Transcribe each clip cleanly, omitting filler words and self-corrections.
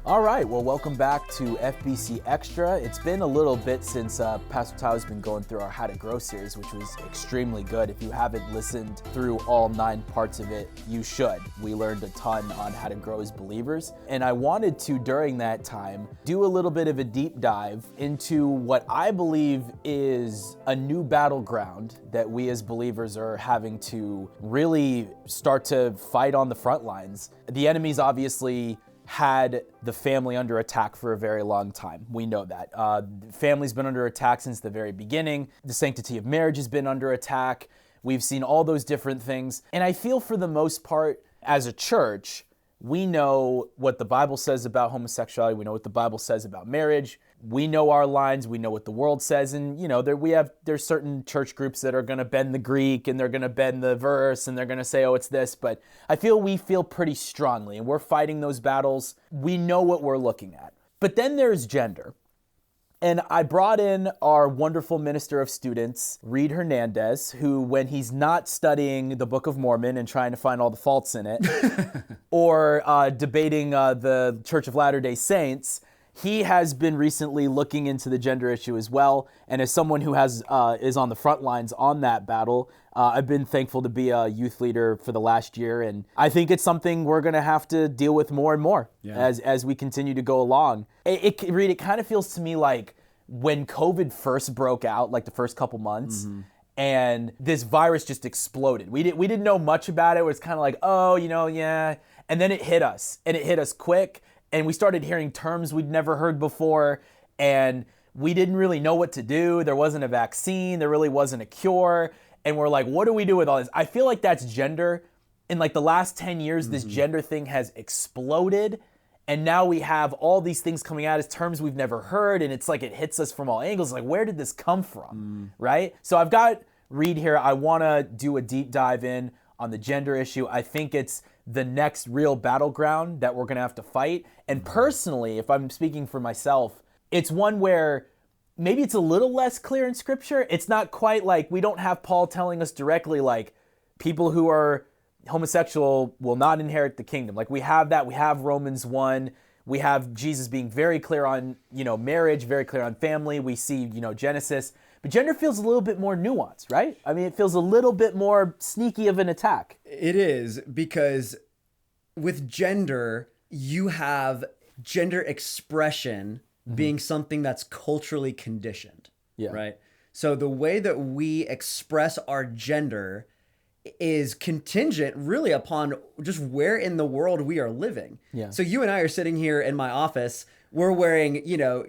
All right, well, welcome back to FBC Extra. It's been a little bit since Pastor Tyler's been going through our How to Grow series, which was extremely good. If you haven't listened through all 9 parts of it, you should. We learned a ton on how to grow as believers. And I wanted to, during that time, do a little bit of a deep dive into what I believe is a new battleground that we as believers are having to really start to fight on the front lines. The enemy's obviously had the family under attack for a very long time. We know that. Family's been under attack since the very beginning. The sanctity of marriage has been under attack. We've seen all those different things. And I feel for the most part, as a church, we know what the Bible says about homosexuality. We know what the Bible says about marriage. We know our lines. We know what the world says. And, you know, there's certain church groups that are going to bend the Greek and they're going to bend the verse and they're going to say, oh, it's this. But I feel we feel pretty strongly and we're fighting those battles. We know what we're looking at. But then there's gender. And I brought in our wonderful minister of students, Reed Hernandez, who, when he's not studying the Book of Mormon and trying to find all the faults in it, or debating the Church of Latter-day Saints, he has been recently looking into the gender issue as well. And as someone who is on the front lines on that battle, I've been thankful to be a youth leader for the last year. And I think it's something we're going to have to deal with more and more as we continue to go along. Reed, it kind of feels to me like when COVID first broke out, like the first couple months, and this virus just exploded. We didn't know much about it. It was kind of like, oh, yeah. And then it hit us, and it hit us quick. And we started hearing terms we'd never heard before, and we didn't really know what to do. There wasn't a vaccine. There really wasn't a cure. And we're like, what do we do with all this? I feel like that's gender. In like the last 10 years, this gender thing has exploded. And now we have all these things coming out as terms we've never heard. And it's like it hits us from all angles. Like, where did this come from, right? So I've got Reed here. I want to do a deep dive in on the gender issue. I think it's the next real battleground that we're going to have to fight. And personally, if I'm speaking for myself, it's one where maybe it's a little less clear in Scripture. It's not quite like we don't have Paul telling us directly like people who are homosexual will not inherit the kingdom. Like we have that. We have Romans 1. We have Jesus being very clear on, marriage, very clear on family. We see, Genesis. But gender feels a little bit more nuanced, right? I mean, it feels a little bit more sneaky of an attack. It is, because with gender, you have gender expression being something that's culturally conditioned, right? So the way that we express our gender is contingent really upon just where in the world we are living. Yeah. So you and I are sitting here in my office. We're wearing,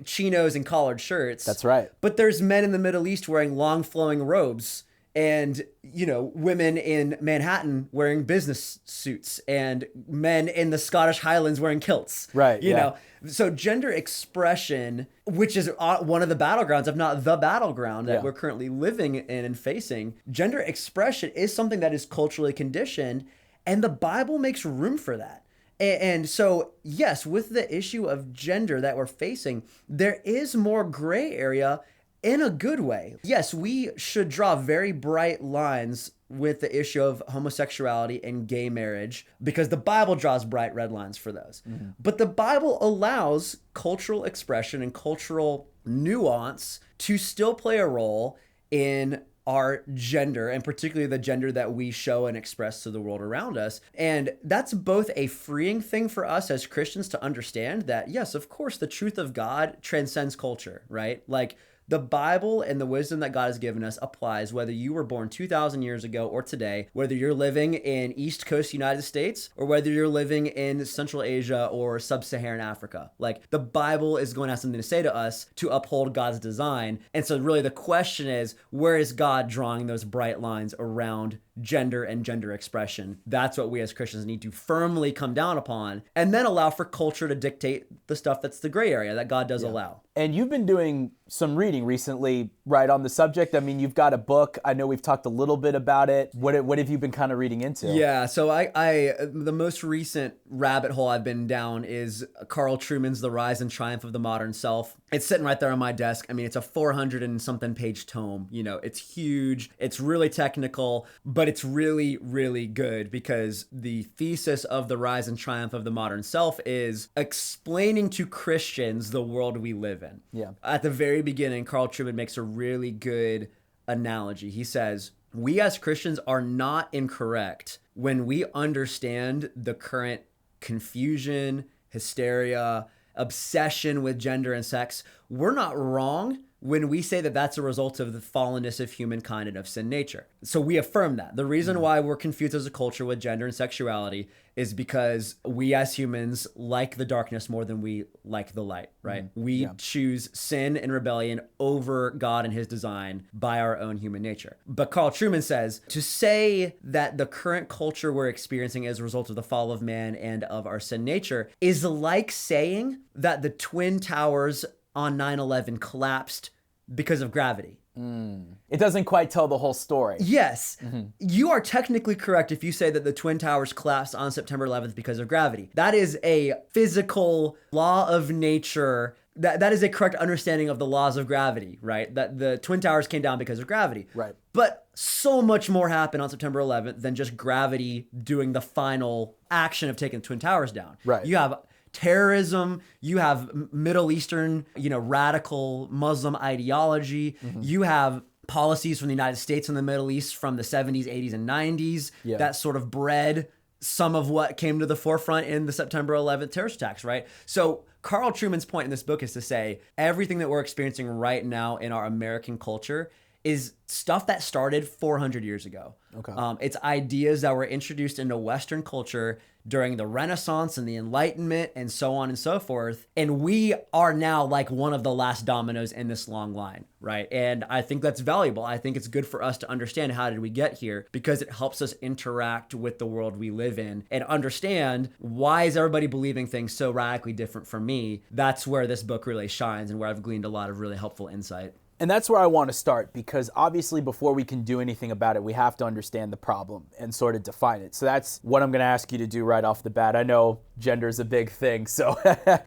chinos and collared shirts. That's right. But there's men in the Middle East wearing long flowing robes and, women in Manhattan wearing business suits and men in the Scottish Highlands wearing kilts. Right. You know, so gender expression, which is one of the battlegrounds, if not the battleground that we're currently living in and facing, gender expression is something that is culturally conditioned, and the Bible makes room for that. And so, yes, with the issue of gender that we're facing, there is more gray area in a good way. Yes, we should draw very bright lines with the issue of homosexuality and gay marriage because the Bible draws bright red lines for those. But the Bible allows cultural expression and cultural nuance to still play a role in our gender, and particularly the gender that we show and express to the world around us. And that's both a freeing thing for us as Christians to understand that, yes, of course, the truth of God transcends culture, right? Like the Bible and the wisdom that God has given us applies whether you were born 2,000 years ago or today, whether you're living in East Coast United States or whether you're living in Central Asia or Sub-Saharan Africa. Like the Bible is going to have something to say to us to uphold God's design. And so really the question is, where is God drawing those bright lines around gender and gender expression? That's what we as Christians need to firmly come down upon, and then allow for culture to dictate the stuff that's the gray area that God does allow. And you've been doing some reading recently, right, on the subject. I mean, you've got a book. I know we've talked a little bit about it. What have you been kind of reading into? Yeah, so I the most recent rabbit hole I've been down is Carl Trueman's The Rise and Triumph of the Modern Self. It's sitting right there on my desk. I mean, it's a 400 and something page tome. You know, it's huge. It's really technical, but it's really, really good because the thesis of The Rise and Triumph of the Modern Self is explaining to Christians the world we live in. Yeah. At the very beginning, Carl Trueman makes a really good analogy. He says, we as Christians are not incorrect when we understand the current confusion, hysteria, obsession with gender and sex. We're not wrong when we say that that's a result of the fallenness of humankind and of sin nature. So we affirm that. The reason why we're confused as a culture with gender and sexuality is because we as humans like the darkness more than we like the light, right? We choose sin and rebellion over God and his design by our own human nature. But Carl Trueman says, to say that the current culture we're experiencing as a result of the fall of man and of our sin nature is like saying that the Twin Towers on 9/11 collapsed because of gravity. It doesn't quite tell the whole story. Yes, you are technically correct if you say that the Twin Towers collapsed on September 11th because of gravity. That is a physical law of nature. That is a correct understanding of the laws of gravity, right? That the Twin Towers came down because of gravity. Right. But so much more happened on September 11th than just gravity doing the final action of taking the Twin Towers down. Right. You have terrorism, you have Middle Eastern, radical Muslim ideology, you have policies from the United States and the Middle East from the 70s, 80s, and 90s that sort of bred some of what came to the forefront in the September 11th terrorist attacks, right? So Carl Trueman's point in this book is to say everything that we're experiencing right now in our American culture is stuff that started 400 years ago. Okay. It's ideas that were introduced into Western culture during the Renaissance and the Enlightenment and so on and so forth. And we are now like one of the last dominoes in this long line, right? And I think that's valuable. I think it's good for us to understand how did we get here because it helps us interact with the world we live in and understand why is everybody believing things so radically different from me. That's where this book really shines and where I've gleaned a lot of really helpful insight. And that's where I want to start because obviously before we can do anything about it, we have to understand the problem and sort of define it. So that's what I'm going to ask you to do right off the bat. I know gender is a big thing, so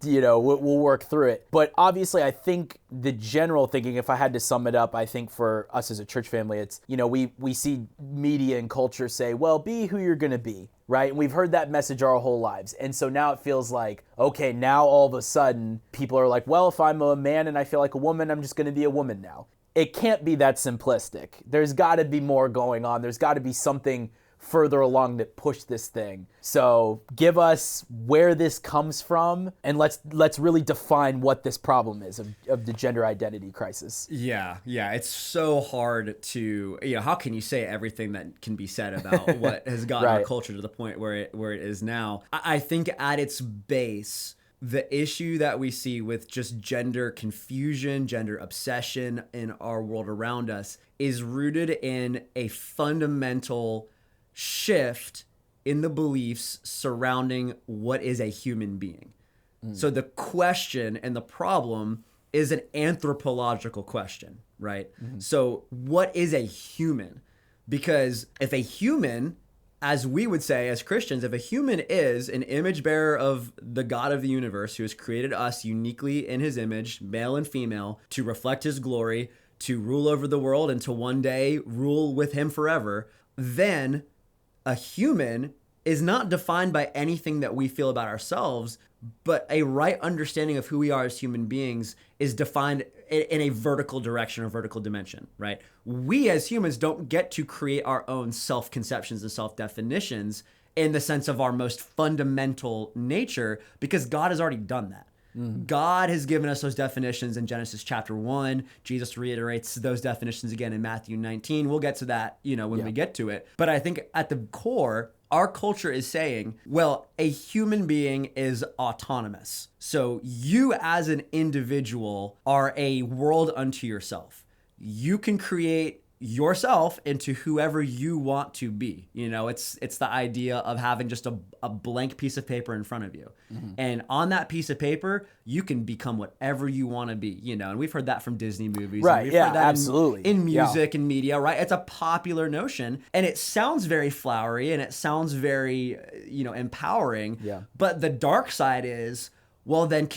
we'll work through it. But obviously I think the general thinking, if I had to sum it up, I think for us as a church family, it's, we see media and culture say, well, be who you're going to be. Right? And we've heard that message our whole lives. And so now it feels like, okay, now all of a sudden people are like, well, if I'm a man and I feel like a woman, I'm just going to be a woman now. It can't be that simplistic. There's got to be more going on. There's got to be something further along that push this thing. So give us where this comes from and let's really define what this problem is of the gender identity crisis. Yeah. It's so hard to, how can you say everything that can be said about what has gotten our culture to the point where it is now? I think at its base, the issue that we see with just gender confusion, gender obsession in our world around us is rooted in a fundamental shift in the beliefs surrounding what is a human being. So the question and the problem is an anthropological question, right? So what is a human? Because if a human, as we would say as Christians, if a human is an image bearer of the God of the universe who has created us uniquely in his image, male and female, to reflect his glory, to rule over the world and to one day rule with him forever, then a human is not defined by anything that we feel about ourselves, but a right understanding of who we are as human beings is defined in a vertical direction or vertical dimension, right? We as humans don't get to create our own self-conceptions and self-definitions in the sense of our most fundamental nature because God has already done that. God has given us those definitions in Genesis chapter 1. Jesus reiterates those definitions again in Matthew 19. We'll get to that, when we get to it. But I think at the core, our culture is saying, well, a human being is autonomous. So you as an individual are a world unto yourself. You can create yourself into whoever you want to be. It's the idea of having just a blank piece of paper in front of you. And on that piece of paper, you can become whatever you want to be, and we've heard that from Disney movies. Right. We've Yeah, heard that absolutely. In music and media, right? It's a popular notion and it sounds very flowery and it sounds very, empowering. Yeah. But the dark side is, well, then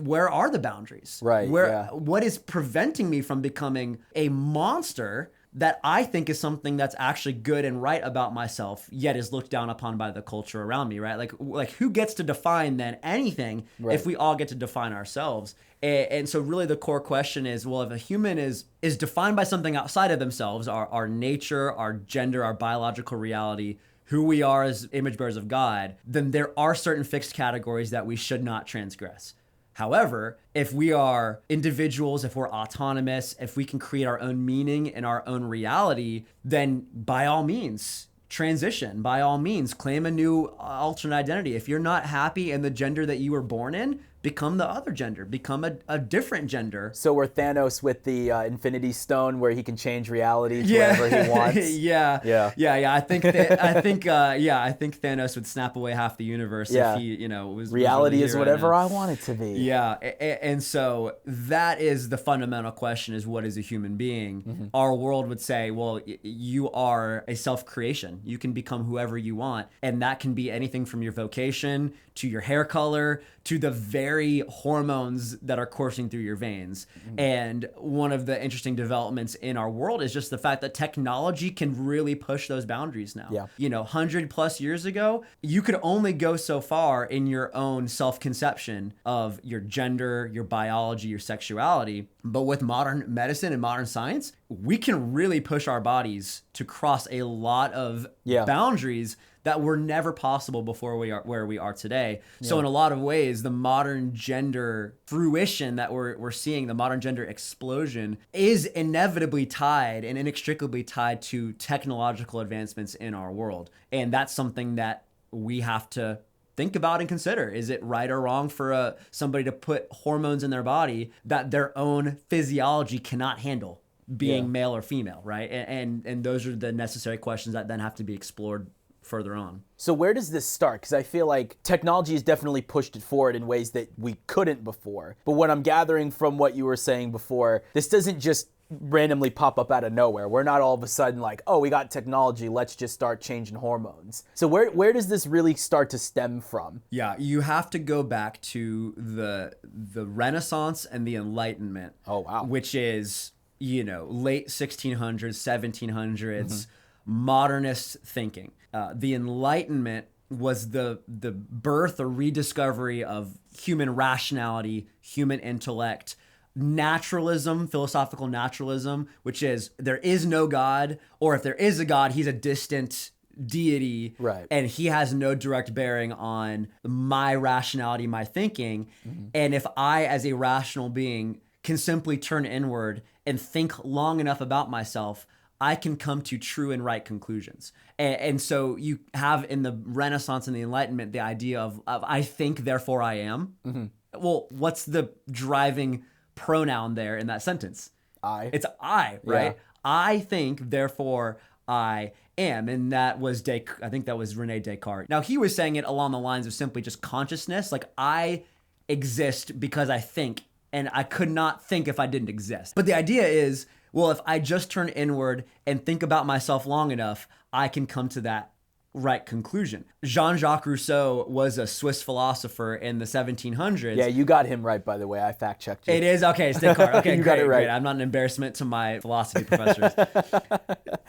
where are the boundaries? Right. What is preventing me from becoming a monster that I think is something that's actually good and right about myself, yet is looked down upon by the culture around me, right? Like who gets to define then anything if we all get to define ourselves? And so really the core question is, well, if a human is defined by something outside of themselves, our nature, our gender, our biological reality, who we are as image bearers of God, then there are certain fixed categories that we should not transgress. However, if we are individuals, if we're autonomous, if we can create our own meaning and our own reality, then by all means, transition. By all means, claim a new alternate identity. If you're not happy in the gender that you were born in, become the other gender, become a different gender. So we're Thanos with the Infinity Stone, where he can change reality to whatever he wants. Yeah. I think Thanos would snap away half the universe if he, was reality was is whatever I want it to be. Yeah, and so that is the fundamental question: is what is a human being? Mm-hmm. Our world would say, well, you are a self-creation. You can become whoever you want, and that can be anything from your vocation to your hair color to the very hormones that are coursing through your veins. Mm-hmm. And one of the interesting developments in our world is just the fact that technology can really push those boundaries now. Yeah. 100 plus years ago, you could only go so far in your own self-conception of your gender, your biology, your sexuality. But with modern medicine and modern science, we can really push our bodies to cross a lot of boundaries that were never possible before we are where we are today. Yeah. So in a lot of ways, the modern gender fruition that we're seeing, the modern gender explosion, is inevitably tied and inextricably tied to technological advancements in our world. And that's something that we have to think about and consider. Is it right or wrong for somebody to put hormones in their body that their own physiology cannot handle, being male or female, right? And those are the necessary questions that then have to be explored further on. So where does this start? Because I feel like technology has definitely pushed it forward in ways that we couldn't before. But what I'm gathering from what you were saying before, this doesn't just randomly pop up out of nowhere. We're not all of a sudden like, oh, we got technology, let's just start changing hormones. So where does this really start to stem from? Yeah, you have to go back to the Renaissance and the Enlightenment. Oh, wow. Which is, late 1600s, 1700s, modernist thinking. The Enlightenment was the birth or rediscovery of human rationality, human intellect, naturalism, philosophical naturalism, which is there is no God, or if there is a God, he's a distant deity, right? And he has no direct bearing on my rationality, my thinking. Mm-hmm. And if I, as a rational being, can simply turn inward and think long enough about myself, I can come to true and right conclusions. And so you have in the Renaissance and the Enlightenment the idea of I think, therefore I am. Mm-hmm. Well, what's the driving pronoun there in that sentence? I. It's I, right? Yeah. I think, therefore I am. And that was I think that was Rene Descartes. Now, he was saying it along the lines of simply just consciousness. Like, I exist because I think, and I could not think if I didn't exist. But the idea is, well, if I just turn inward and think about myself long enough, I can come to that right conclusion. Jean-Jacques Rousseau was a Swiss philosopher in the 1700s. Yeah, you got him right, by the way. I fact-checked you. It is? Okay, it's Descartes. Okay, you great, got it right. Great. I'm not an embarrassment to my philosophy professors.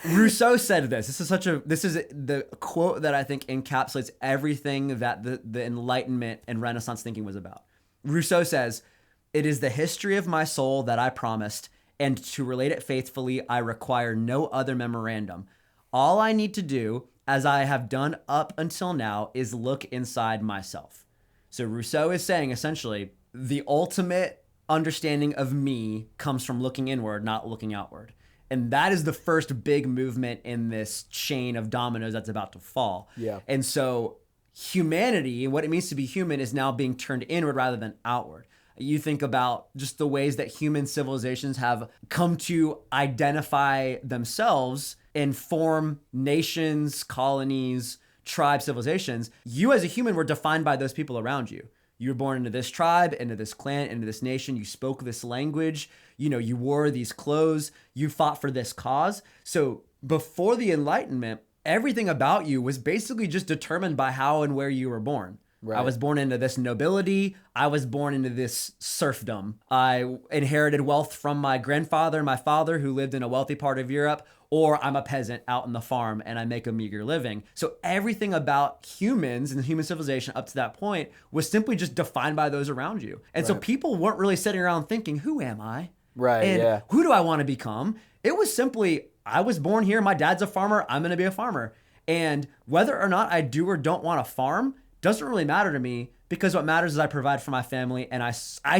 Rousseau said this. This is the quote that I think encapsulates everything that the Enlightenment and Renaissance thinking was about. Rousseau says, "It is the history of my soul that I promised, and to relate it faithfully, I require no other memorandum. All I need to do, as I have done up until now, is look inside myself." So Rousseau is saying, essentially, the ultimate understanding of me comes from looking inward, not looking outward. And that is the first big movement in this chain of dominoes that's about to fall. Yeah. And so humanity, what it means to be human, is now being turned inward rather than outward. You think about just the ways that human civilizations have come to identify themselves and form nations, colonies, tribe civilizations. You as a human were defined by those people around you. You were born into this tribe, into this clan, into this nation. You spoke this language. You wore these clothes. You fought for this cause. So before the Enlightenment, everything about you was basically just determined by how and where you were born. I was born into this nobility. I was born into this serfdom. I inherited wealth from my grandfather and my father who lived in a wealthy part of Europe, or I'm a peasant out on the farm and I make a meager living. So everything about humans and human civilization up to that point was simply just defined by those around you. And so people weren't really sitting around thinking, who am I? Right, and who do I want to become? It was simply, I was born here. My dad's a farmer. I'm going to be a farmer. And whether or not I do or don't want to farm doesn't really matter to me, because what matters is I provide for my family and I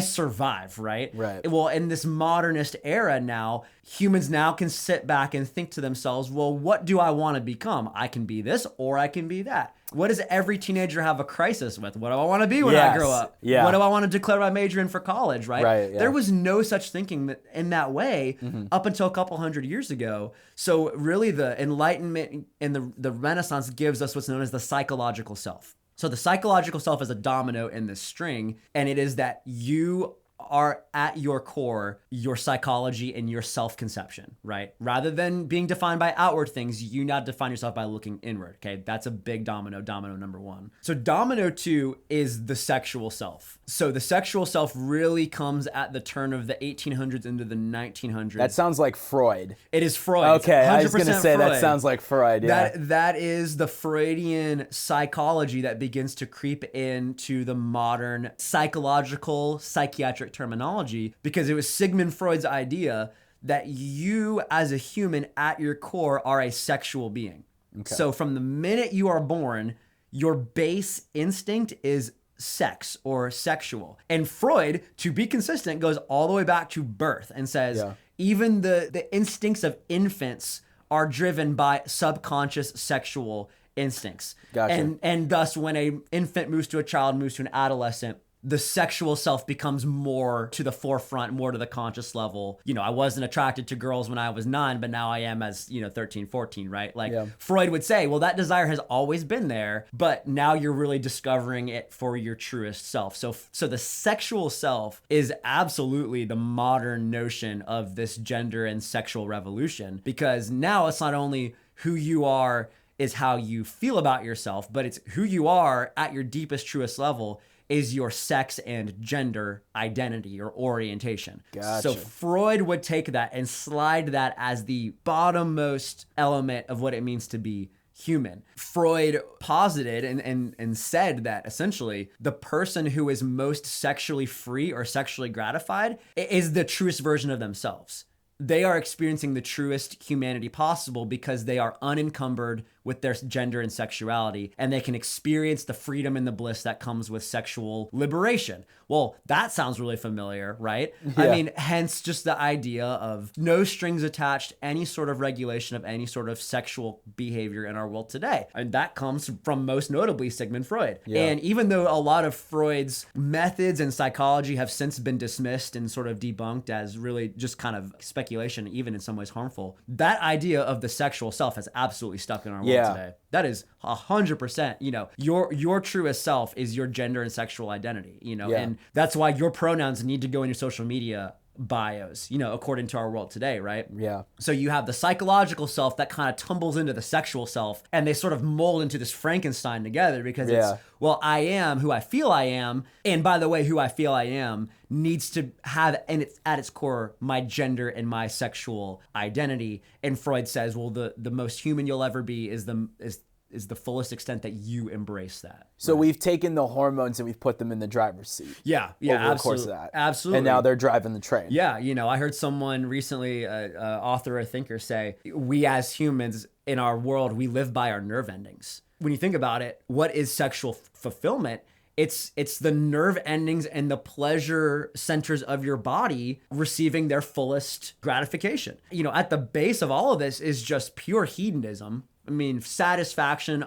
survive, right? Right. Well, in this modernist era now, humans now can sit back and think to themselves, well, what do I want to become? I can be this or I can be that. What does every teenager have a crisis with? What do I want to be when I grow up? Yeah. What do I want to declare my major in for college, right? Right, yeah. There was no such thinking in that way up until a couple hundred years ago. So really the Enlightenment and the Renaissance gives us what's known as the psychological self. So the psychological self is a domino in this string, and it is that you are at your core, your psychology and your self-conception, right? Rather than being defined by outward things, you now define yourself by looking inward, okay? That's a big domino number one. So domino 2 is the sexual self. So the sexual self really comes at the turn of the 1800s into the 1900s. That sounds like Freud. It is Freud. Okay, I was going to say Freud. that sounds like Freud, yeah. That is the Freudian psychology that begins to creep into the modern psychological, psychiatric terminology, because it was Sigmund Freud's idea that you as a human at your core are a sexual being. Okay. So from the minute you are born, your base instinct is sex or sexual. And Freud, to be consistent, goes all the way back to birth and says even the instincts of infants are driven by subconscious sexual instincts. Gotcha. And thus when an infant moves to a child, moves to an adolescent, the sexual self becomes more to the forefront, more to the conscious level. You know, I wasn't attracted to girls when I was 9, but now I am as, 13, 14, right? Like Freud would say, well, that desire has always been there, but now you're really discovering it for your truest self. So the sexual self is absolutely the modern notion of this gender and sexual revolution, because now it's not only who you are is how you feel about yourself, but it's who you are at your deepest, truest level is your sex and gender identity or orientation. Gotcha. So Freud would take that and slide that as the bottommost element of what it means to be human. Freud posited and said that essentially the person who is most sexually free or sexually gratified is the truest version of themselves. They are experiencing the truest humanity possible because they are unencumbered with their gender and sexuality, and they can experience the freedom and the bliss that comes with sexual liberation. Well, that sounds really familiar, right? Yeah. I mean, hence just the idea of no strings attached, any sort of regulation of any sort of sexual behavior in our world today. And that comes from most notably Sigmund Freud. Yeah. And even though a lot of Freud's methods and psychology have since been dismissed and sort of debunked as really just kind of speculation, even in some ways harmful, that idea of the sexual self has absolutely stuck in our world today. That is 100%, your truest self is your gender and sexual identity, and that's why your pronouns need to go in your social media bios, according to our world today, right? Yeah. So you have the psychological self that kind of tumbles into the sexual self, and they sort of mold into this Frankenstein together because it's, well, I am who I feel I am. And by the way, who I feel I am needs to have, and it's at its core, my gender and my sexual identity. And Freud says, well, the most human you'll ever be is the fullest extent that you embrace that. So we've taken the hormones and we've put them in the driver's seat. Yeah, over absolutely. the course of that. Absolutely. And now they're driving the train. Yeah, I heard someone recently, an author or thinker, say, we as humans in our world, we live by our nerve endings. When you think about it, what is sexual fulfillment? It's the nerve endings and the pleasure centers of your body receiving their fullest gratification. At the base of all of this is just pure hedonism. I mean, satisfaction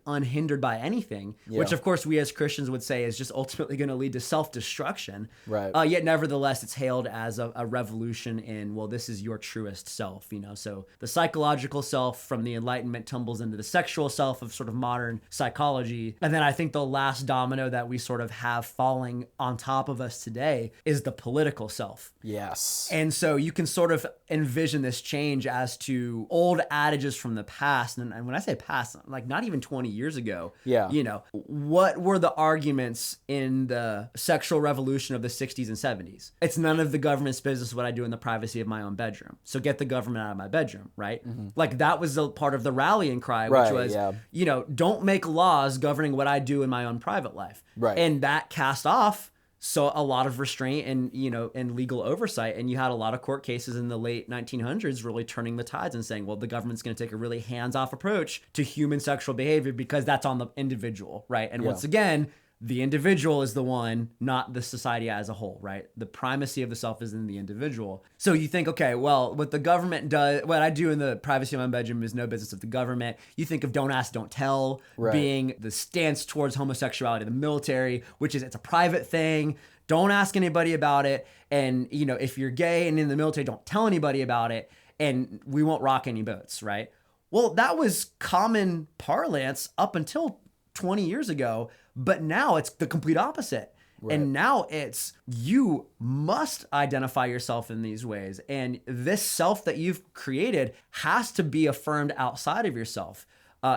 unhindered by anything, which of course we as Christians would say is just ultimately going to lead to self-destruction. Right. Yet nevertheless, it's hailed as a revolution in, well, this is your truest self, So the psychological self from the Enlightenment tumbles into the sexual self of sort of modern psychology. And then I think the last domino that we sort of have falling on top of us today is the political self. Yes. And so you can sort of envision this change as to old adages from the past and and when I say past, like not even 20 years ago, Yeah. you know, what were the arguments in the sexual revolution of the 60s and 70s? It's none of the government's business what I do in the privacy of my own bedroom. So get the government out of my bedroom, right? Like that was the part of the rallying cry, which was, you know, don't make laws governing what I do in my own private life. Right. And that cast off a lot of restraint and, you know, and legal oversight. And you had a lot of court cases in the late 1900s really turning the tides and saying, well, the government's going to take a really hands-off approach to human sexual behavior because that's on the individual, right? And once again, the individual is the one, not the society as a whole, right? The primacy of the self is in the individual. So you think, okay, well, what the government does, what I do in the privacy of my bedroom is no business of the government. You think of don't ask, don't tell being the stance towards homosexuality, the military, which is it's a private thing. Don't ask anybody about it. And, you know, if you're gay and in the military, don't tell anybody about it. And we won't rock any boats, right? Well, that was common parlance up until 20 years ago. But now it's the complete opposite. Right. And now it's you must identify yourself in these ways. And this self that you've created has to be affirmed outside of yourself.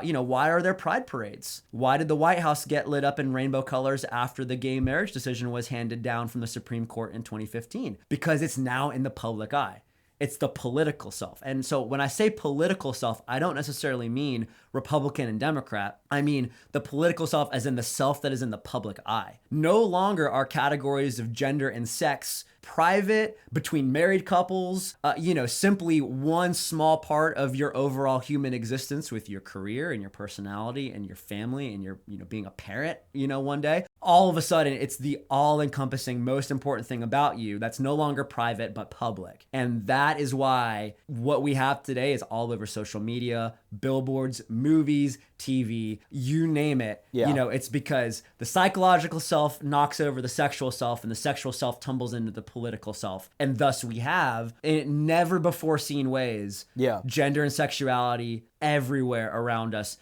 You know, why are there pride parades? Why did the White House get lit up in rainbow colors after the gay marriage decision was handed down from the Supreme Court in 2015? Because it's now in the public eye. It's the political self. And so when I say political self, I don't necessarily mean Republican and Democrat. I mean the political self as in the self that is in the public eye. No longer are categories of gender and sex private between married couples, you know, simply one small part of your overall human existence with your career and your personality and your family and your, you know, being a parent, you know, one day. All of a sudden, it's the all-encompassing, most important thing about you that's no longer private, but public. And that is why what we have today is all over social media, billboards, movies, TV, you name it. Yeah. You know, it's because the psychological self knocks over the sexual self and the sexual self tumbles into the political self. And thus we have, in never before seen ways, gender and sexuality everywhere around us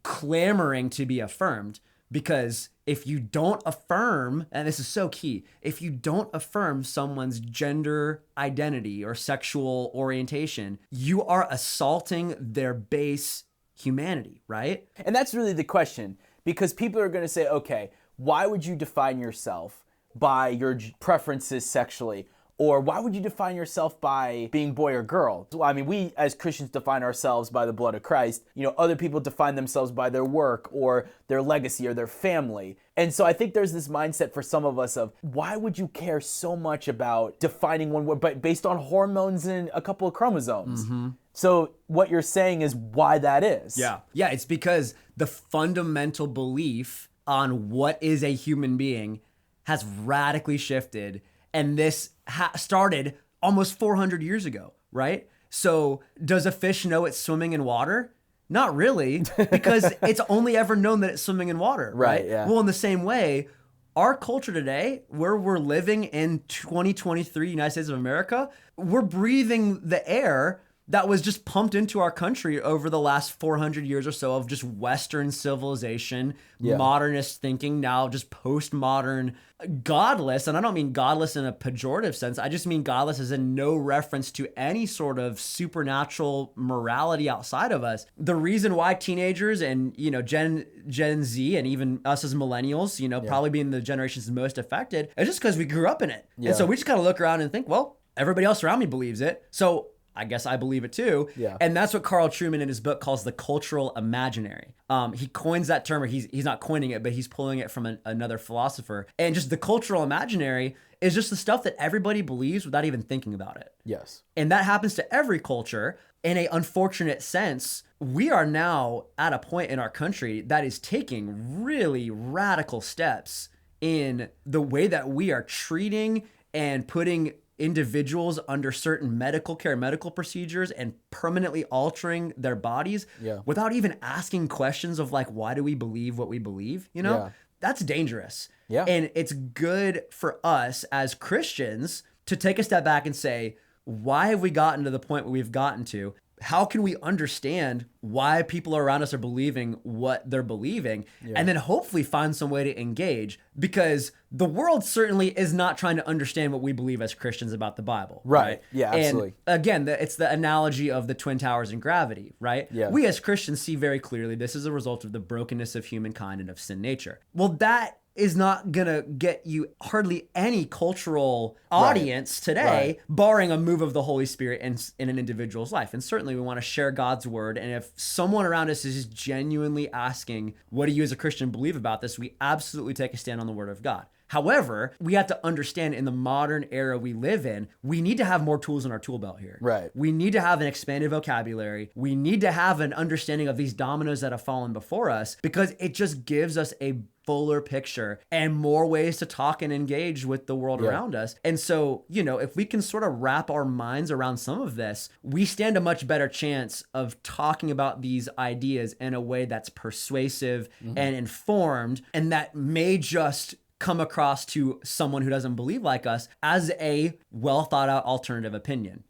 clamoring to be affirmed. Because if you don't affirm, and this is so key, if you don't affirm someone's gender identity or sexual orientation, you are assaulting their base humanity, right? And that's really the question, because people are going to say, okay, why would you define yourself by your preferences sexually? Or why would you define yourself by being boy or girl? Well, I mean, we as Christians define ourselves by the blood of Christ. You know, other people define themselves by their work or their legacy or their family. And so I think there's this mindset for some of us of why would you care so much about defining one word, but based on hormones and a couple of chromosomes? Mm-hmm. So what you're saying is why that is. Yeah, it's because the fundamental belief on what is a human being has radically shifted. And this started almost 400 years ago, right? So does a fish know it's swimming in water? Not really, because it's only ever known that it's swimming in water, right? Yeah. Well, in the same way, our culture today, where we're living in 2023 United States of America, we're breathing the air that was just pumped into our country over the last 400 years or so of just Western civilization, modernist thinking, now just postmodern, godless. And I don't mean godless in a pejorative sense. I just mean godless as in no reference to any sort of supernatural morality outside of us. The reason why teenagers and, you know, Gen Z and even us as millennials, you know, probably being the generations most affected, is just because we grew up in it. And so we just kind of look around and think, well, everybody else around me believes it, so I guess I believe it too. Yeah. And that's what Carl Trueman in his book calls the cultural imaginary. He coins that term, or he's not coining it, but he's pulling it from another philosopher. And just the cultural imaginary is just the stuff that everybody believes without even thinking about it. Yes. And that happens to every culture. In a unfortunate sense, we are now at a point in our country that is taking really radical steps in the way that we are treating and putting individuals under certain medical care, medical procedures, and permanently altering their bodies without even asking questions of like, why do we believe what we believe? You know, that's dangerous. Yeah. And it's good for us as Christians to take a step back and say, why have we gotten to the point where we've gotten to? how can we understand why people around us are believing what they're believing, and then hopefully find some way to engage, because the world certainly is not trying to understand what we believe as Christians about the Bible. Right. Yeah, absolutely. And again, it's the analogy of the Twin Towers and gravity, right? Yeah. We as Christians see very clearly this is a result of the brokenness of humankind and of sin nature. Well, that is not gonna get you hardly any cultural audience today, barring a move of the Holy Spirit in an individual's life. And certainly we want to share God's word. And if someone around us is genuinely asking, what do you as a Christian believe about this? We absolutely take a stand on the word of God. However, we have to understand in the modern era we live in, we need to have more tools in our tool belt here. Right. We need to have an expanded vocabulary. We need to have an understanding of these dominoes that have fallen before us, because it just gives us a fuller picture and more ways to talk and engage with the world around us. And so, if we can sort of wrap our minds around some of this, we stand a much better chance of talking about these ideas in a way that's persuasive and informed, and that may just come across to someone who doesn't believe like us as a well thought out alternative opinion.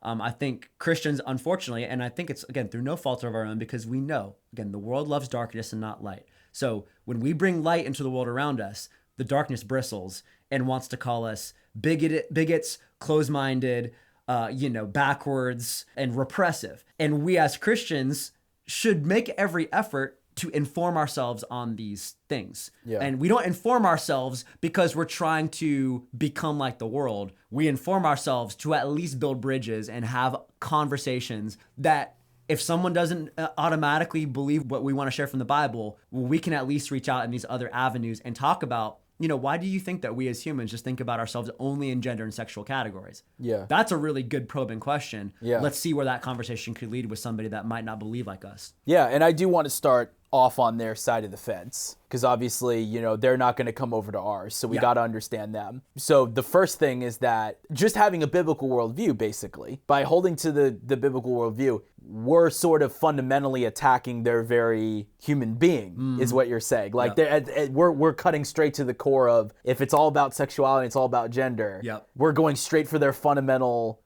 I think Christians, unfortunately, and I think it's, again, through no fault of our own, because we know, again, the world loves darkness and not light. So when we bring light into the world around us, the darkness bristles and wants to call us bigots, closed-minded, backwards and repressive. And we as Christians should make every effort to inform ourselves on these things. Yeah. And we don't inform ourselves because we're trying to become like the world. We inform ourselves to at least build bridges and have conversations that, if someone doesn't automatically believe what we want to share from the Bible, we can at least reach out in these other avenues and talk about, why do you think that we as humans just think about ourselves only in gender and sexual categories? Yeah. That's a really good probing question. Yeah. Let's see where that conversation could lead with somebody that might not believe like us. Yeah, and I do want to start off on their side of the fence, because obviously, they're not going to come over to ours, so we got to understand them. So the first thing is that just having a biblical worldview, basically, by holding to the biblical worldview, we're sort of fundamentally attacking their very human being, is what you're saying. Like, we're cutting straight to the core of, if it's all about sexuality, it's all about gender, we're going straight for their fundamental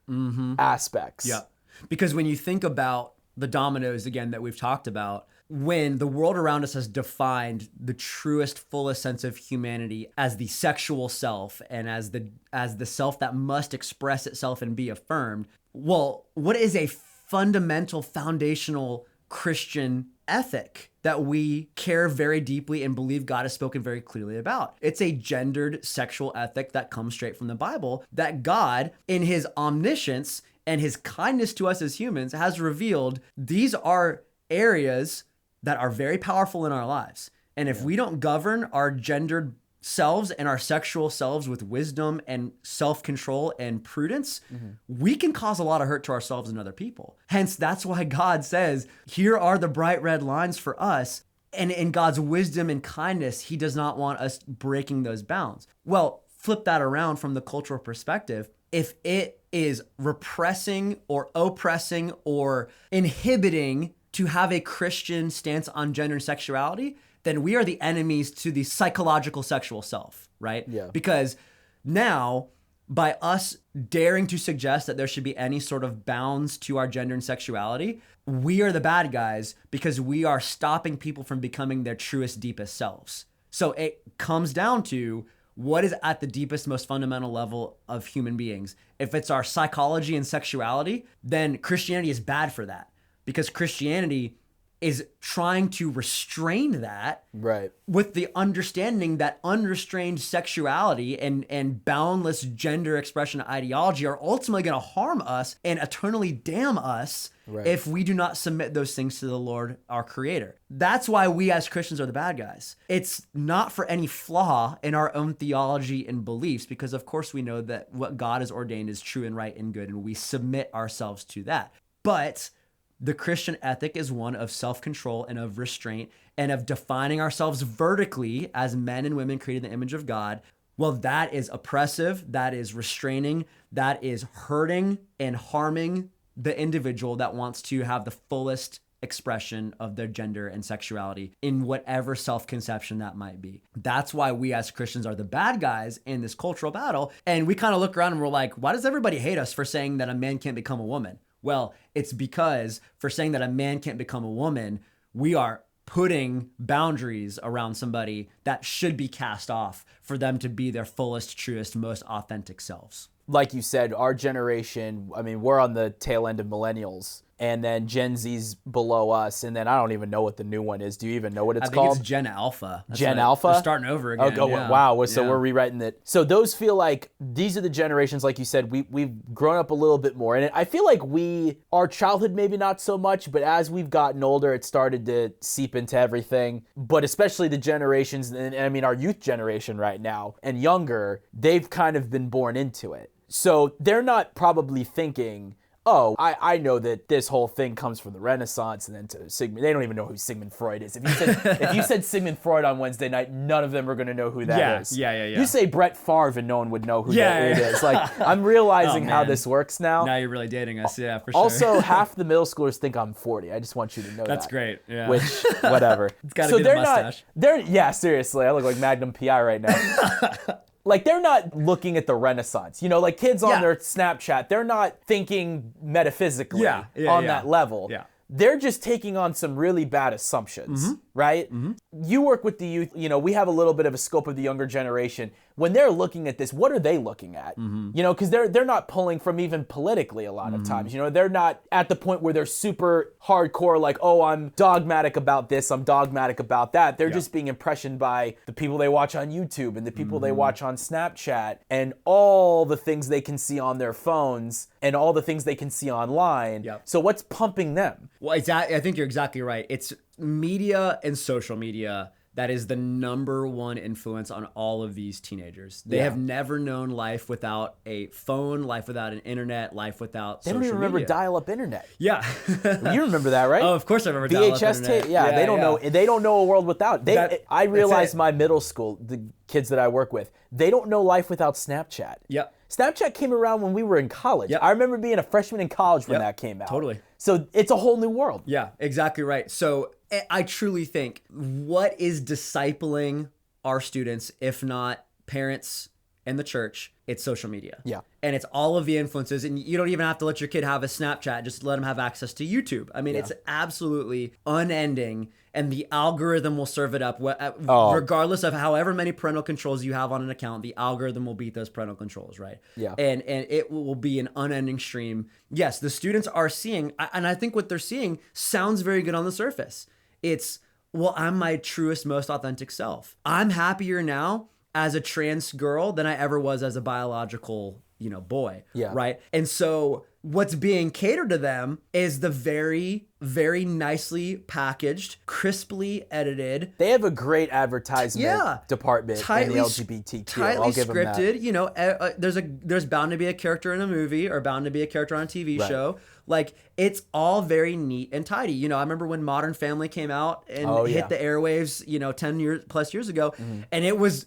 aspects. Yeah, because when you think about the dominoes, again, that we've talked about, when the world around us has defined the truest, fullest sense of humanity as the sexual self and as the self that must express itself and be affirmed, well, what is a fundamental, foundational Christian ethic that we care very deeply and believe God has spoken very clearly about? It's a gendered sexual ethic that comes straight from the Bible, that God, in his omniscience and his kindness to us as humans, has revealed these are areas that are very powerful in our lives. And if we don't govern our gendered selves and our sexual selves with wisdom and self-control and prudence, we can cause a lot of hurt to ourselves and other people. Hence, that's why God says, here are the bright red lines for us. And in God's wisdom and kindness, he does not want us breaking those bounds. Well, flip that around from the cultural perspective. If it is repressing or oppressing or inhibiting to have a Christian stance on gender and sexuality, then we are the enemies to the psychological sexual self, right? Yeah. Because now, by us daring to suggest that there should be any sort of bounds to our gender and sexuality, we are the bad guys, because we are stopping people from becoming their truest, deepest selves. So it comes down to, what is at the deepest, most fundamental level of human beings? If it's our psychology and sexuality, then Christianity is bad for that, because Christianity is trying to restrain that, right, with the understanding that unrestrained sexuality and boundless gender expression ideology are ultimately going to harm us and eternally damn us, right, if we do not submit those things to the Lord, our Creator. That's why we as Christians are the bad guys. It's not for any flaw in our own theology and beliefs, because of course we know that what God has ordained is true and right and good, and we submit ourselves to that. But the Christian ethic is one of self-control and of restraint and of defining ourselves vertically as men and women created in the image of God. Well, that is oppressive, that is restraining, that is hurting and harming the individual that wants to have the fullest expression of their gender and sexuality in whatever self-conception that might be. That's why we as Christians are the bad guys in this cultural battle. And we kind of look around and we're like, why does everybody hate us for saying that a man can't become a woman? Well, it's because for saying that a man can't become a woman, we are putting boundaries around somebody that should be cast off for them to be their fullest, truest, most authentic selves. Like you said, our generation, I mean, we're on the tail end of millennials, and then Gen Z's below us, and then I don't even know what the new one is. Do you even know what it's called? I think it's Gen Alpha. Gen Alpha? They're starting over again. Oh, yeah. Wow. So we're rewriting it. So those feel like these are the generations, like you said, we've grown up a little bit more. And I feel like our childhood, maybe not so much, but as we've gotten older, it started to seep into everything. But especially the generations, and I mean, our youth generation right now and younger, they've kind of been born into it. So they're not probably thinking, oh, I know that this whole thing comes from the Renaissance and then to Sigmund. They don't even know who Sigmund Freud is. If you said Sigmund Freud on Wednesday night, none of them are going to know who that is. Yeah. You say Brett Favre and no one would know who it is. Like, I'm realizing how this works now. Now you're really dating us. Yeah, for sure. Also, half the middle schoolers think I'm 40. I just want you to know that. That's great. Yeah. Which, whatever. It's got to be the mustache. Yeah, seriously. I look like Magnum PI right now. Like, they're not looking at the Renaissance. You know, like kids on their Snapchat, they're not thinking metaphysically on that level. Yeah. They're just taking on some really bad assumptions, right? You work with the youth, you know, we have a little bit of a scope of the younger generation. When they're looking at this, what are they looking at? You know, because they're not pulling from even politically a lot of times. You know, they're not at the point where they're super hardcore, like, oh, I'm dogmatic about this, I'm dogmatic about that. They're just being impressioned by the people they watch on YouTube and the people they watch on Snapchat and all the things they can see on their phones and all the things they can see online. So what's pumping them? Well, I think you're exactly right. It's media and social media that is the number one influence on all of these teenagers. They have never known life without a phone, life without an internet, life without social media. They don't even remember dial-up internet. Yeah. You remember that, right? Oh, of course I remember dial-up VHS internet. tape. Yeah, they don't know. They don't know a world without. I realized my middle school, the kids that I work with, they don't know life without Snapchat. Yep. Snapchat came around when we were in college. Yep. I remember being a freshman in college when that came out. Totally. So it's a whole new world. Yeah, exactly right. So I truly think what is discipling our students, if not parents and the church, it's social media. Yeah. And it's all of the influences. And you don't even have to let your kid have a Snapchat. Just let them have access to YouTube. I mean, it's absolutely unending. And the algorithm will serve it up. Regardless of however many parental controls you have on an account, the algorithm will beat those parental controls, right? Yeah. And it will be an unending stream. Yes, the students are seeing, and I think what they're seeing sounds very good on the surface. It's, well, I'm my truest, most authentic self. I'm happier now as a trans girl than I ever was as a biological, boy. Yeah. Right. And so what's being catered to them is the very, very nicely packaged, crisply edited. They have a great advertisement department in the LGBTQ. Tightly I'll give scripted. them that. There's bound to be a character in a movie or bound to be a character on a TV show. Like, it's all very neat and tidy. I remember when Modern Family came out and hit the airwaves, 10 plus years ago, and it was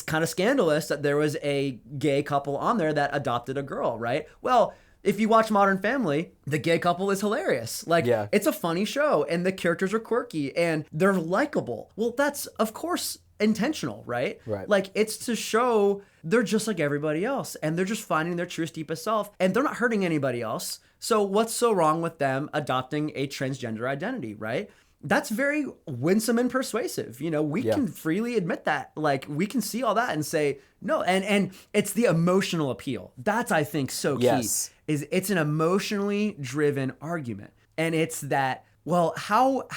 kind of scandalous that there was a gay couple on there that adopted a girl, right? Well, if you watch Modern Family, the gay couple is hilarious. It's a funny show, and the characters are quirky, and they're likable. Well, that's, of course, intentional, right? Right. Like, it's to show they're just like everybody else, and they're just finding their truest, deepest self, and they're not hurting anybody else. So what's so wrong with them adopting a transgender identity, right? That's very winsome and persuasive. We can freely admit that. Like, we can see all that and say, no. And it's the emotional appeal. That's, I think, so key. Yes. Is it's an emotionally driven argument. And it's that, well, how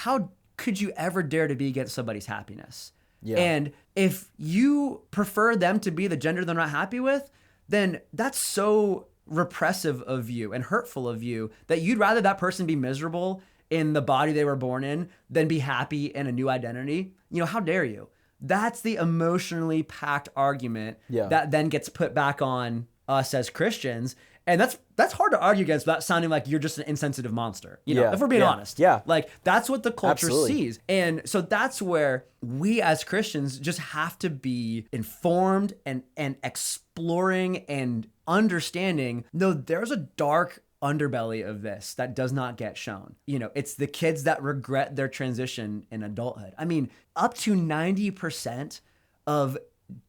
could you ever dare to be against somebody's happiness? Yeah. And if you prefer them to be the gender they're not happy with, then that's so repressive of you and hurtful of you that you'd rather that person be miserable in the body they were born in than be happy in a new identity. How dare you? That's the emotionally packed argument that then gets put back on us as Christians. And that's hard to argue against without sounding like you're just an insensitive monster. If we're being honest. Yeah. Like, that's what the culture sees. And so that's where we as Christians just have to be informed and exploring and understanding, no, there's a dark underbelly of this that does not get shown. It's the kids that regret their transition in adulthood. I mean, up to 90% of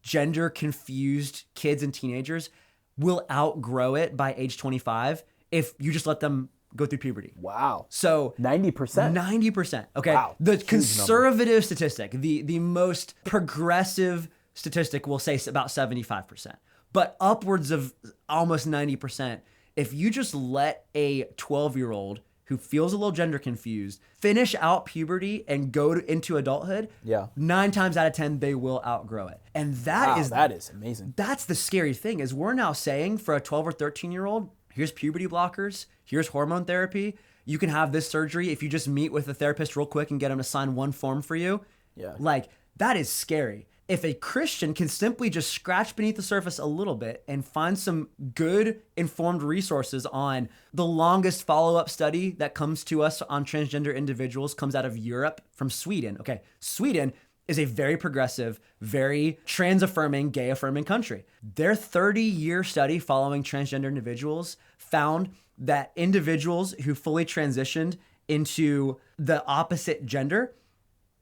gender confused kids and teenagers will outgrow it by age 25 if you just let them go through puberty. Wow. So 90%. 90%. Okay. Wow. The Huge conservative statistic, the most progressive statistic will say about 75%, but upwards of almost 90%. If you just let a 12-year-old who feels a little gender confused finish out puberty and go into adulthood, 9 times out of 10 they will outgrow it. And that is amazing. That's the scary thing, is we're now saying for a 12 or 13-year-old, here's puberty blockers, here's hormone therapy. You can have this surgery if you just meet with a therapist real quick and get them to sign one form for you. Yeah. Like, that is scary. If a Christian can simply just scratch beneath the surface a little bit and find some good informed resources on the longest follow-up study that comes to us on transgender individuals comes out of Europe from Sweden. Okay, Sweden is a very progressive, very trans-affirming, gay-affirming country. Their 30-year study following transgender individuals found that individuals who fully transitioned into the opposite gender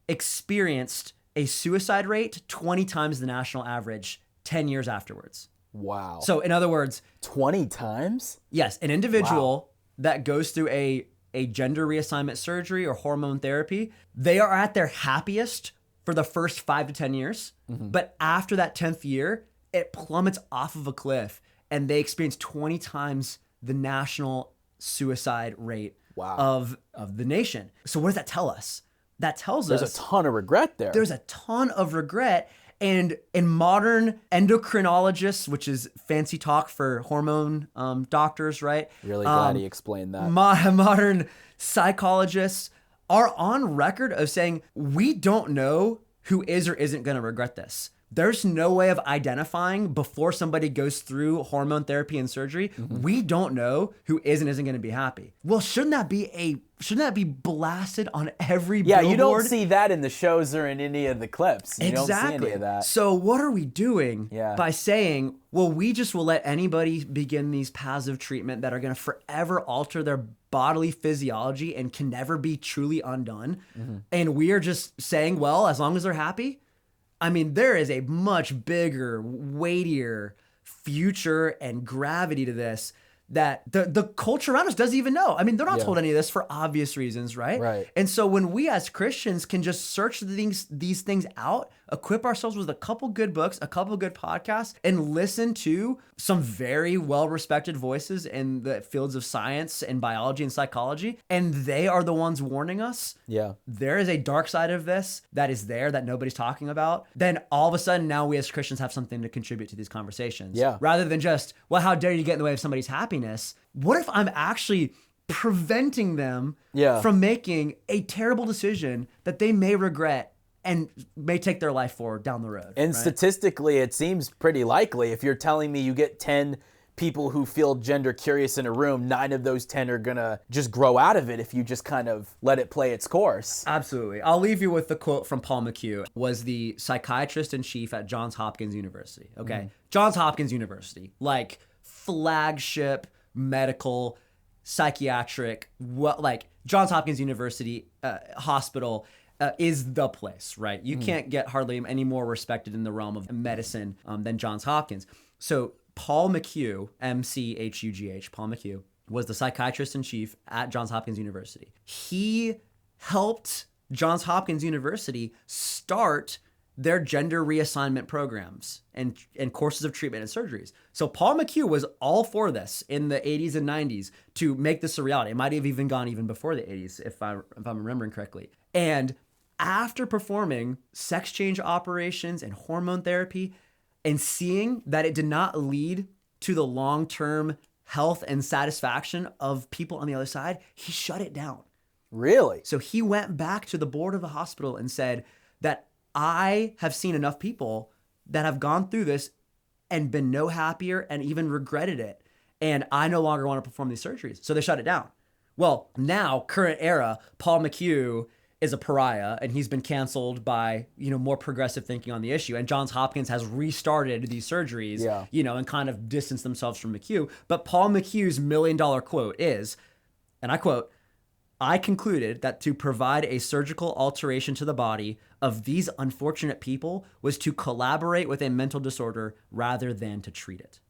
experienced a suicide rate 20 times the national average 10 years afterwards. Wow. So in other words, 20 times? Yes, an individual that goes through a gender reassignment surgery or hormone therapy, they are at their happiest for the first 5 to 10 years. But after that 10th year, it plummets off of a cliff and they experience 20 times the national suicide rate of the nation. So what does that tell us? That tells us there's a ton of regret there. There's a ton of regret. And in modern endocrinologists, which is fancy talk for hormone doctors, right? Really glad he explained that. Modern psychologists are on record of saying, we don't know who is or isn't going to regret this. There's no way of identifying before somebody goes through hormone therapy and surgery. We don't know who is and isn't going to be happy. Well, shouldn't that be blasted on every billboard? You don't see that in the shows or in any of the clips. You don't see any of that. So what are we doing by saying, well, we just will let anybody begin these paths of treatment that are going to forever alter their bodily physiology and can never be truly undone? And we are just saying, well, as long as they're happy. I mean, there is a much bigger, weightier future and gravity to this that the culture around us doesn't even know. I mean, they're not told any of this for obvious reasons, right? Right. And so when we as Christians can just search these things out, equip ourselves with a couple good books, a couple good podcasts, and listen to some very well-respected voices in the fields of science and biology and psychology, and they are the ones warning us. There is a dark side of this that is there that nobody's talking about. Then all of a sudden now we as Christians have something to contribute to these conversations. Rather than just, well, how dare you get in the way of somebody's happiness? What if I'm actually preventing them from making a terrible decision that they may regret and may take their life forward down the road? And statistically, it seems pretty likely. If you're telling me you get 10 people who feel gender curious in a room, 9 of those 10 are gonna just grow out of it if you just kind of let it play its course. Absolutely. I'll leave you with the quote from Paul McHugh, was the psychiatrist in chief at Johns Hopkins University. Okay. Johns Hopkins University, like flagship medical, psychiatric, Johns Hopkins University hospital is the place, right? You can't get hardly any more respected in the realm of medicine than Johns Hopkins. So Paul McHugh, M-C-H-U-G-H, Paul McHugh, was the psychiatrist in chief at Johns Hopkins University. He helped Johns Hopkins University start their gender reassignment programs and courses of treatment and surgeries. So Paul McHugh was all for this in the 80s and 90s to make this a reality. It might have even gone even before the 80s, if I'm remembering correctly. And after performing sex change operations and hormone therapy and seeing that it did not lead to the long-term health and satisfaction of people on the other side, he shut it down. Really? So he went back to the board of the hospital and said that I have seen enough people that have gone through this and been no happier and even regretted it. And I no longer want to perform these surgeries. So they shut it down. Well, now, current era, Paul McHugh is a pariah and he's been canceled by, more progressive thinking on the issue. And Johns Hopkins has restarted these surgeries, and kind of distanced themselves from McHugh. But Paul McHugh's $1 million quote is, and I quote, "I concluded that to provide a surgical alteration to the body of these unfortunate people was to collaborate with a mental disorder rather than to treat it."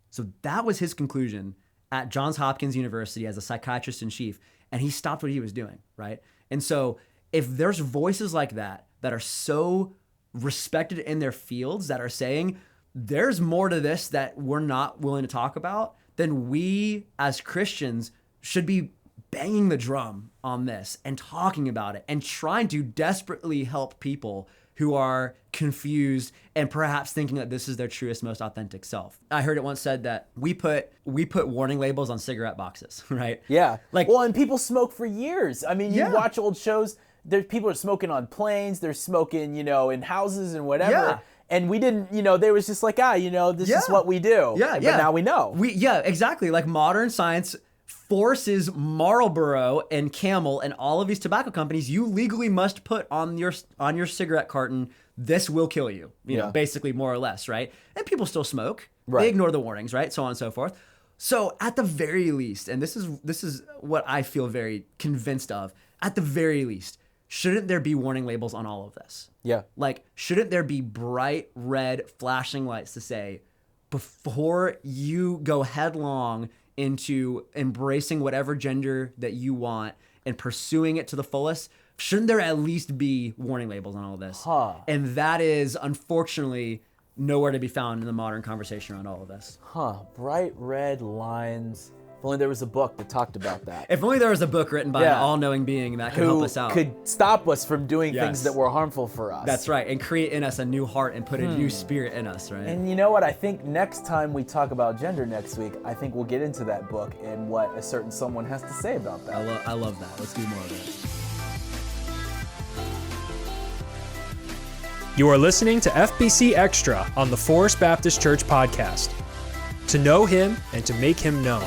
So that was his conclusion at Johns Hopkins University as a psychiatrist in chief, and he stopped what he was doing, right? And so if there's voices like that are so respected in their fields that are saying there's more to this that we're not willing to talk about, then we as Christians should be banging the drum on this and talking about it and trying to desperately help people who are confused and perhaps thinking that this is their truest, most authentic self. I heard it once said that we put warning labels on cigarette boxes, right? Yeah. And people smoke for years. I mean, you watch old shows, there's people are smoking on planes, they're smoking, in houses and whatever. Yeah. And we didn't, they was just like, this is what we do. Yeah, But now we know. Exactly. Like modern science forces Marlboro and Camel and all of these tobacco companies, you legally must put on your cigarette carton, this will kill you, you know, basically more or less, right? And people still smoke. Right. They ignore the warnings, right? So on and so forth. So at the very least, and this is what I feel very convinced of, at the very least, shouldn't there be warning labels on all of this? Yeah. Like, shouldn't there be bright red flashing lights to say, before you go headlong into embracing whatever gender that you want and pursuing it to the fullest, shouldn't there at least be warning labels on all of this? And that is, unfortunately, nowhere to be found in the modern conversation around all of this. Bright red lines. If only there was a book that talked about that. If only there was a book written by an all-knowing being that could help us out. Could stop us from doing things that were harmful for us. That's right, and create in us a new heart and put a new spirit in us, right? And you know what? I think next time we talk about gender next week, I think we'll get into that book and what a certain someone has to say about that. I love that. Let's do more of it. You are listening to FBC Extra on the Forest Baptist Church podcast. To know him and to make him known.